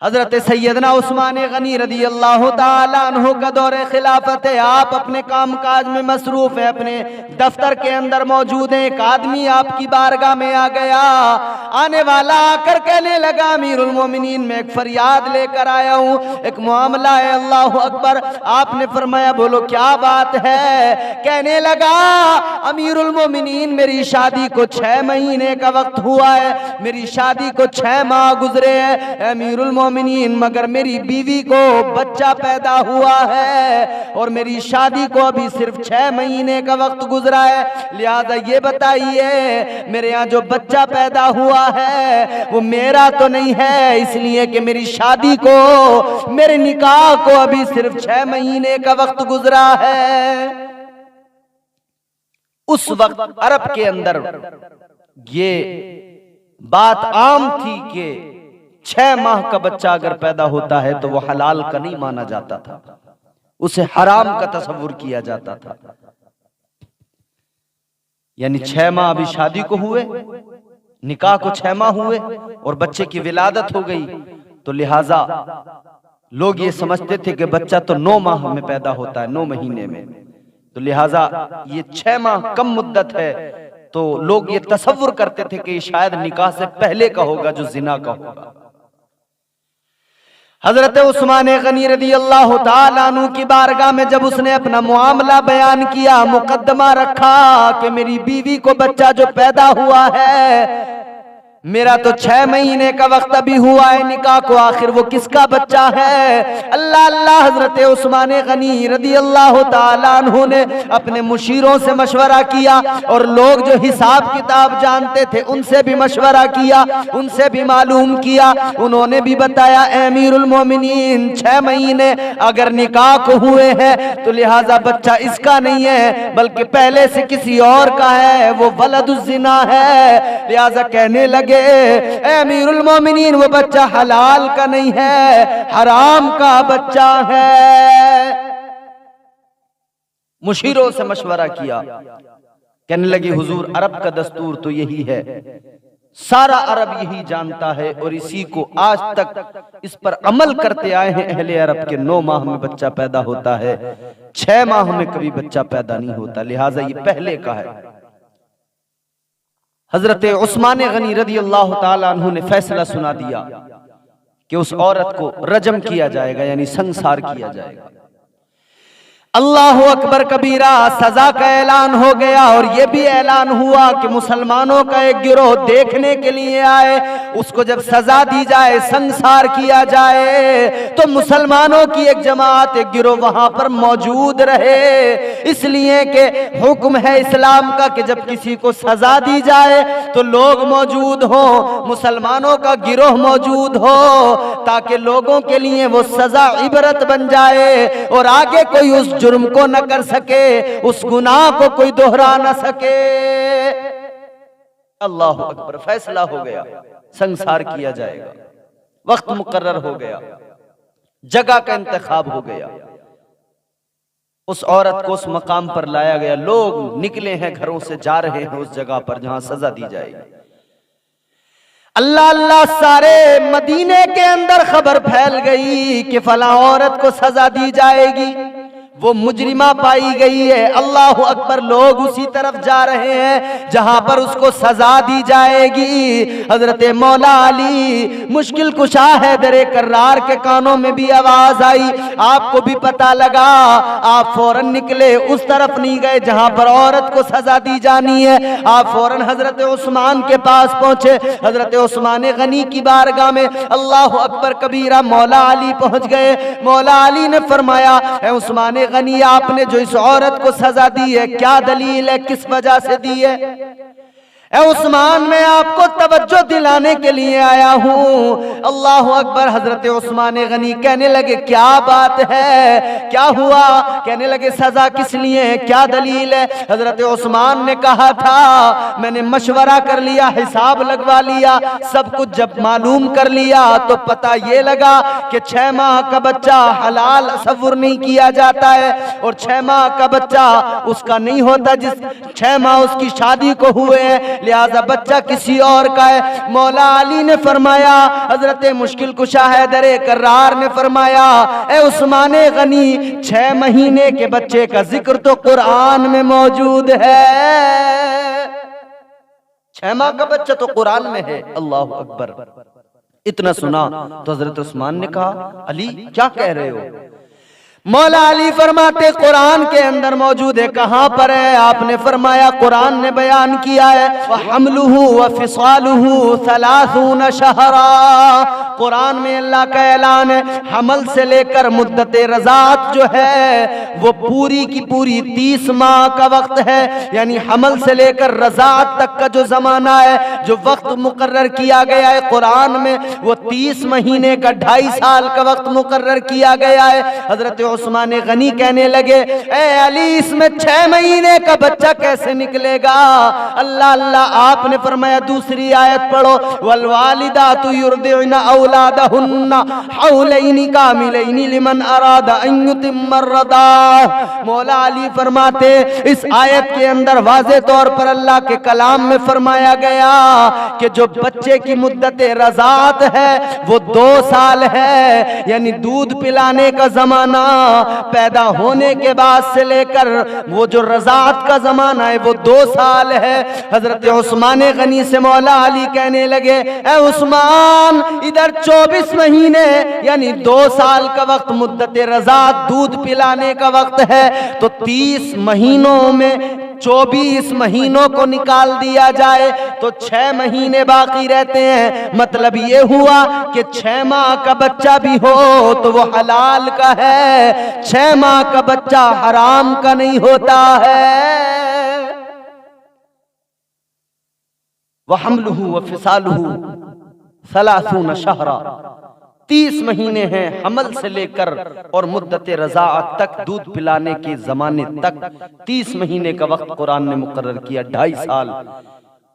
حضرت سیدنا عثمان غنی رضی اللہ تعالیٰ عنہ کا دور خلافت ہے، آپ اپنے کام کاج میں مصروف ہیں، اپنے دفتر کے اندر موجود ہیں۔ ایک آدمی آپ کی بارگاہ میں آ گیا، آنے والا آ کر کہنے لگا امیر المومنین میں ایک فریاد لے کر آیا ہوں، ایک معاملہ ہے۔ اللہ اکبر۔ آپ نے فرمایا بولو کیا بات ہے؟ کہنے لگا امیر المومنین میری شادی کو 6 مہینے کا وقت ہوا ہے، میری شادی کو 6 ماہ گزرے ہیں امیر المومنین، مگر میری بیوی کو بچہ پیدا ہوا ہے اور میری شادی کو ابھی صرف 6 مہینے کا وقت گزرا ہے، لہذا یہ بتائیے میرے یہاں جو بچہ پیدا ہوا ہے وہ میرا تو نہیں ہے، اس لیے کہ میری شادی کو، میرے نکاح کو ابھی صرف 6 مہینے کا وقت گزرا ہے۔ اس وقت عرب کے اندر یہ بات عام تھی کہ 6 ماہ کا بچہ اگر پیدا ہوتا ہے تو وہ حلال کا نہیں مانا جاتا تھا، اسے حرام کا تصور کیا جاتا تھا۔ یعنی 6 ماہ ابھی شادی کو ہوئے، نکاح کو 6 ماہ ہوئے اور بچے کی ولادت ہو گئی، تو لہٰذا لوگ یہ سمجھتے تھے کہ بچہ تو 9 ماہ میں پیدا ہوتا ہے، 9 مہینے میں، تو لہٰذا یہ 6 ماہ کم مدت ہے، تو لوگ یہ تصور کرتے تھے کہ یہ شاید نکاح سے پہلے کا ہوگا جو زنا کا ہوگا۔ حضرت عثمان غنی رضی اللہ تعالیٰ عنہ کی بارگاہ میں جب اس نے اپنا معاملہ بیان کیا، مقدمہ رکھا کہ میری بیوی کو بچہ جو پیدا ہوا ہے میرا تو 6 مہینے کا وقت ابھی ہوا ہے نکاح کو، آخر وہ کس کا بچہ ہے؟ اللہ اللہ، حضرت عثمان غنی رضی اللہ تعالیٰ عنہ نے اپنے مشیروں سے مشورہ کیا اور لوگ جو حساب کتاب جانتے تھے ان سے بھی مشورہ کیا، ان سے بھی معلوم کیا، انہوں نے بھی بتایا اے امیر المومنین 6 مہینے اگر نکاح کو ہوئے ہیں تو لہٰذا بچہ اس کا نہیں ہے بلکہ پہلے سے کسی اور کا ہے، وہ ولد الزنا ہے، لہٰذا کہنے لگے اے امیر المومنین وہ بچہ حلال کا نہیں ہے، حرام کا بچہ ہے۔ مشیروں سے مشورہ کیا، کہنے لگے حضور عرب کا دستور تو یہی ہے، سارا عرب یہی جانتا ہے اور اسی کو آج تک اس پر عمل کرتے آئے ہیں اہل عرب کے 9 ماہ میں بچہ پیدا ہوتا ہے، 6 ماہ میں کبھی بچہ پیدا نہیں ہوتا، لہٰذا یہ پہلے کا ہے۔ حضرت عثمان غنی رضی اللہ تعالیٰ عنہ نے فیصلہ سنا دیا کہ اس عورت کو رجم کیا جائے گا، یعنی سنسار کیا جائے گا۔ اللہ اکبر کبیرہ، سزا کا اعلان ہو گیا اور یہ بھی اعلان ہوا کہ مسلمانوں کا ایک گروہ دیکھنے کے لیے آئے، اس کو جب سزا دی جائے، سنسار کیا جائے تو مسلمانوں کی ایک جماعت، ایک گروہ وہاں پر موجود رہے، اس لیے کہ حکم ہے اسلام کا کہ جب کسی کو سزا دی جائے تو لوگ موجود ہوں، مسلمانوں کا گروہ موجود ہو تاکہ لوگوں کے لیے وہ سزا عبرت بن جائے اور آگے کوئی اس جرم کو نہ کر سکے، اس گناہ کو کوئی دہرا نہ سکے۔ اللہ اکبر، فیصلہ ہو گیا، سنسار کیا جائے گا، وقت مقرر ہو گیا، جگہ کا انتخاب ہو گیا، اس عورت کو اس مقام پر لایا گیا، لوگ نکلے ہیں گھروں سے، جا رہے ہیں اس جگہ پر جہاں سزا دی جائے گی۔ اللہ اللہ، سارے مدینے کے اندر خبر پھیل گئی کہ فلاں عورت کو سزا دی جائے گی، وہ مجرمہ پائی گئی ہے۔ اللہ اکبر، لوگ اسی طرف جا رہے ہیں جہاں پر اس کو سزا دی جائے گی۔ حضرت مولا علی مشکل کشا حیدر کرار کے کانوں میں بھی آواز آئی، آپ کو بھی پتہ لگا، آپ فوراً نکلے، اس طرف نہیں گئے جہاں پر عورت کو سزا دی جانی ہے، آپ فوراً حضرت عثمان کے پاس پہنچے، حضرت عثمان غنی کی بارگاہ میں۔ اللہ اکبر کبیرہ، مولا علی پہنچ گئے، مولا علی نے فرمایا اے عثمان غنی، آپ نے جو اس عورت کو سزا دی ہے کیا دلیل ہے، کس وجہ سے دی ہے؟ اے عثمان، میں آپ کو توجہ دلانے کے لیے آیا ہوں۔ اللہ اکبر، حضرت عثمان غنی کہنے لگے کیا بات ہے، کیا ہوا؟ کہنے لگے سزا کس لیے ہے، کیا دلیل ہے؟ حضرت عثمان نے کہا تھا میں نے مشورہ کر لیا، حساب لگوا لیا، سب کچھ جب معلوم کر لیا تو پتہ یہ لگا کہ 6 ماہ کا بچہ حلال تصور نہیں کیا جاتا ہے، اور 6 ماہ کا بچہ اس کا نہیں ہوتا جس 6 ماہ اس کی شادی کو ہوئے ہیں، لہذا بچہ کسی اور کا ہے۔ مولا علی نے فرمایا، حضرت مشکل کشا حیدر کرار نے فرمایا، اے عثمان غنی 6 مہینے کے بچے کا ذکر تو قرآن میں موجود ہے، 6 ماہ کا بچہ تو قرآن میں ہے۔ اللہ اکبر۔ اتنا سنا تو حضرت عثمان نے کہا، علی کیا کہہ رہے ہو؟ مولا علی فرماتے قرآن کے اندر موجود ہے۔ کہاں پر ہے؟ آپ نے فرمایا قرآن نے بیان کیا ہے وَحَمْلُهُ وَفِصَالُهُ 30 شَهْرًا۔ قرآن میں اللہ کا اعلان ہے حمل سے لے کر مدت رضاعت جو ہے وہ پوری کی پوری 30 ماہ کا وقت ہے، یعنی حمل سے لے کر رضاعت تک کا جو زمانہ ہے، جو وقت مقرر کیا گیا ہے قرآن میں، وہ 30 مہینے کا 2.5 سال کا وقت مقرر کیا گیا ہے۔ حضرت عثمان غنی کہنے لگے، اے علی اس میں 6 مہینے کا بچہ کیسے نکلے گا؟ اللہ اللہ، آپ نے فرمایا دوسری آیت پڑھو، والوالدات یرضعن اولادہن حولین کاملین لمن اراد ان یتم الرضاعہ۔ مولا علی فرماتے اس آیت کے اندر واضح طور پر اللہ کے کلام میں فرمایا گیا کہ جو بچے کی مدت رضاعت ہے وہ 2 سال ہے، یعنی دودھ پلانے کا زمانہ پیدا ہونے کے بعد سے لے کر وہ جو رضاعت کا زمانہ ہے وہ 2 سال ہے۔ حضرت عثمان غنی سے مولا علی کہنے لگے، اے عثمان ادھر 24 مہینے یعنی 2 سال کا وقت مدت رضاعت دودھ پلانے کا وقت ہے، تو 30 مہینوں میں 24 مہینوں کو نکال دیا جائے تو 6 مہینے باقی رہتے ہیں۔ مطلب یہ ہوا کہ 6 ماہ کا بچہ بھی ہو تو وہ حلال کا ہے، 6 ماہ کا بچہ حرام کا نہیں ہوتا ہے۔ وَحَمْلُهُ وَفِصَالُهُ 30 شَهْرًا، 30 مہینے ہیں حمل سے لے کر اور مدت رضاعت تک، دودھ پلانے کے زمانے تک 30 مہینے کا وقت قرآن نے مقرر کیا، 2.5 سال،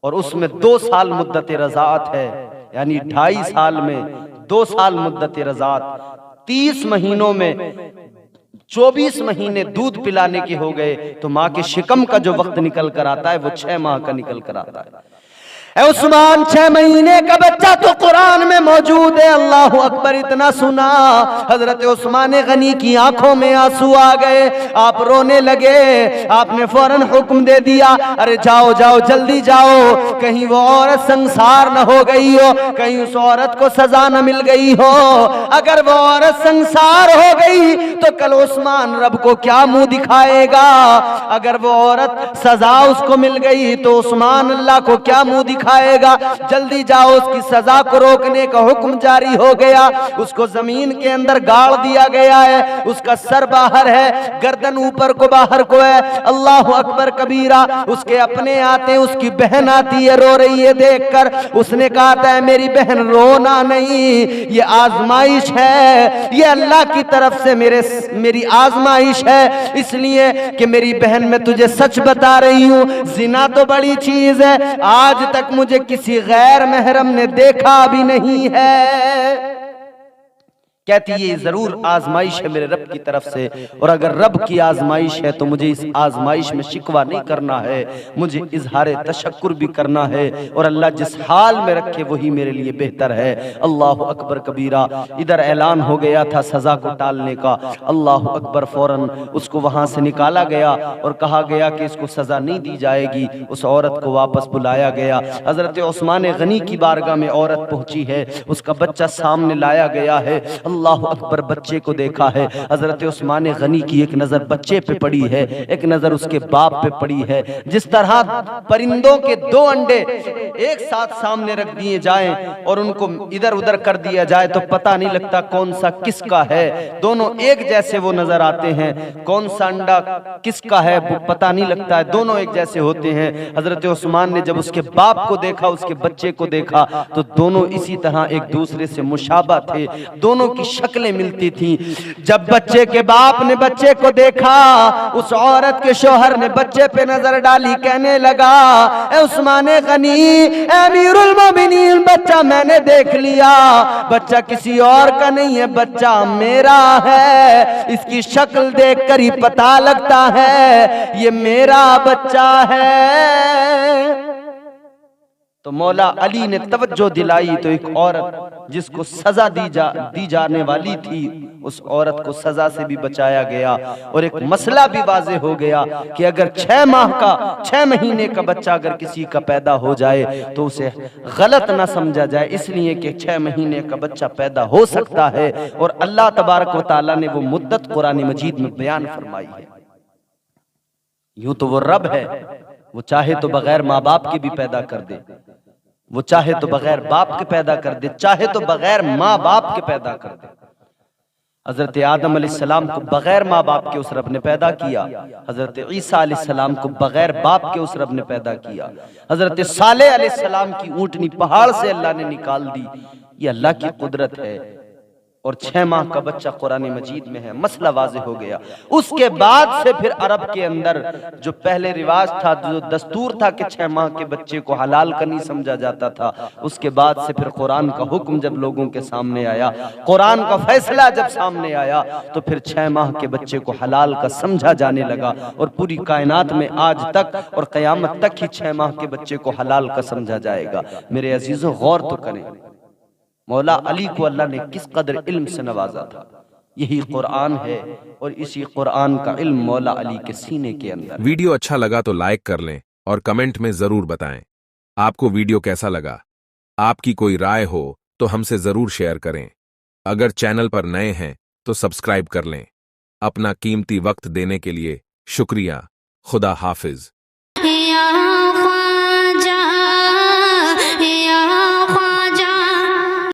اور اس میں 2 سال مدت رضاعت ہے، یعنی 2.5 سال میں 2 سال مدت رضاعت، 30 مہینوں میں 24 مہینے دودھ پلانے کے ہو گئے تو ماں کے شکم کا جو وقت نکل کر آتا ہے وہ 6 ماہ کا نکل کر آتا ہے۔ اے عثمان 6 مہینے کا بچہ تو قرآن میں موجود ہے۔ اللہ اکبر۔ اتنا سنا حضرت عثمان غنی کی آنکھوں میں آنسو آ گئے، آپ رونے لگے۔ آپ نے فوراً حکم دے دیا، ارے جاؤ جاؤ جلدی جاؤ، کہیں وہ عورت سنسار نہ ہو گئی ہو، کہیں اس عورت کو سزا نہ مل گئی ہو۔ اگر وہ عورت سنسار ہو گئی تو کل عثمان رب کو کیا منہ دکھائے گا؟ اگر وہ عورت سزا اس کو مل گئی تو عثمان اللہ کو کیا منہ دکھائے گا؟ جلدی جاؤ، اس کی سزا کو روکنے کا حکم جاری ہو گیا۔ اس کو زمین کے اندر گاڑ دیا گیا ہے، اس کا سر باہر ہے، گردن اوپر کو باہر کو ہے۔ اللہ اکبر کبیرہ۔ اس کے اپنے آتے، اس کی بہن آتی ہے، رو رہی ہے دیکھ کر۔ اس نے کہا تھا میری بہن رونا نہیں، یہ آزمائش ہے، یہ اللہ کی طرف سے میری آزمائش ہے، اس لیے کہ میری بہن میں تجھے سچ بتا رہی ہوں، زنا تو بڑی چیز ہے، آج تک مجھے کسی غیر محرم نے دیکھا بھی نہیں ہے۔ کہتی یہ ضرور آزمائش ہے میرے رب کی طرف سے، اور اگر رب کی آزمائش ہے تو مجھے اس آزمائش میں شکوہ نہیں کرنا ہے، مجھے اظہار تشکر بھی کرنا ہے، اور اللہ جس حال میں رکھے وہی میرے لیے بہتر ہے۔ اللہ اکبر کبیرہ۔ ادھر اعلان ہو گیا تھا سزا کو ٹالنے کا، اللہ اکبر، فوراً اس کو وہاں سے نکالا گیا اور کہا گیا کہ اس کو سزا نہیں دی جائے گی۔ اس عورت کو واپس بلایا گیا، حضرت عثمان غنی کی بارگاہ میں عورت پہنچی ہے، اس کا بچہ سامنے لایا گیا ہے۔ اللہ اکبر۔ بچے کو دیکھا ہے، حضرت عثمان غنی کی ایک نظر بچے پہ پڑی ہے، ایک نظر اس کے باپ پہ پڑی ہے۔ جس طرح پرندوں کے 2 انڈے ایک ساتھ سامنے رکھ دیے جائیں اور ان کو ادھر ادھر کر دیا جائے تو پتہ نہیں لگتا کون سا کس کا ہے، دونوں ایک جیسے وہ نظر آتے ہیں، کون سا انڈا کس کا ہے وہ پتہ نہیں لگتا ہے، دونوں ایک جیسے ہوتے ہیں۔ حضرت عثمان نے جب اس کے باپ کو دیکھا، اس کے بچے کو دیکھا، تو دونوں اسی طرح ایک دوسرے سے مشابہ تھے، دونوں کی شکلیں ملتی تھیں۔ جب بچے کے باپ نے بچے کو دیکھا، اس عورت کے شوہر نے بچے پہ نظر ڈالی، کہنے لگا اے عثمان غنی، اے امیر المومنین، بچہ میں نے دیکھ لیا، بچہ کسی اور کا نہیں ہے، بچہ میرا ہے، اس کی شکل دیکھ کر ہی پتہ لگتا ہے یہ میرا بچہ ہے۔ تو مولا علی نے توجہ دلائی تو ایک عورت جس کو سزا دی جانے والی تھی اس عورت کو سزا سے بھی بچایا گیا، اور ایک مسئلہ بھی واضح ہو گیا کہ اگر 6 ماہ کا 6 مہینے کا بچہ اگر کسی کا پیدا ہو جائے تو اسے غلط نہ سمجھا جائے، اس لیے کہ 6 مہینے کا بچہ پیدا ہو سکتا ہے، اور اللہ تبارک و تعالیٰ نے وہ مدت قرآن مجید میں بیان فرمائی ہے۔ یوں تو وہ رب ہے، وہ چاہے تو بغیر ماں باپ کے بھی پیدا کر دے، وہ چاہے تو بغیر باپ کے پیدا کر دے، چاہے تو بغیر ماں باپ کے پیدا کر دے۔ حضرت آدم علیہ السلام کو بغیر ماں باپ کے اس رب نے پیدا کیا، حضرت عیسیٰ علیہ السلام کو بغیر باپ کے اس رب نے پیدا کیا، حضرت صالح علیہ السلام کی اونٹنی پہاڑ سے اللہ نے نکال دی، یہ اللہ کی قدرت ہے، اور 6 ماہ کا بچہ قرآن مجید میں ہے، مسئلہ واضح ہو گیا۔ اس کے بعد سے پھر عرب کے اندر جو پہلے رواج تھا، جو دستور تھا کہ 6 ماہ کے بچے کو حلال کا نہیں سمجھا جاتا تھا، اس کے بعد سے پھر قرآن کا حکم جب لوگوں کے سامنے آیا، قرآن کا فیصلہ جب سامنے آیا تو پھر 6 ماہ کے بچے کو حلال کا سمجھا جانے لگا، اور پوری کائنات میں آج تک اور قیامت تک ہی 6 ماہ کے بچے کو حلال کا سمجھا جائے گا۔ میرے عزیزوں غور تو کریں، مولا علی کو اللہ نے کس قدر علم سے نوازا تھا، یہی قرآن ہے، اور اسی قرآن کا علم مولا علی کے سینے کے اندر۔ ویڈیو اچھا لگا تو لائک کر لیں اور کمنٹ میں ضرور بتائیں آپ کو ویڈیو کیسا لگا۔ آپ کی کوئی رائے ہو تو ہم سے ضرور شیئر کریں۔ اگر چینل پر نئے ہیں تو سبسکرائب کر لیں۔ اپنا قیمتی وقت دینے کے لیے شکریہ۔ خدا حافظ۔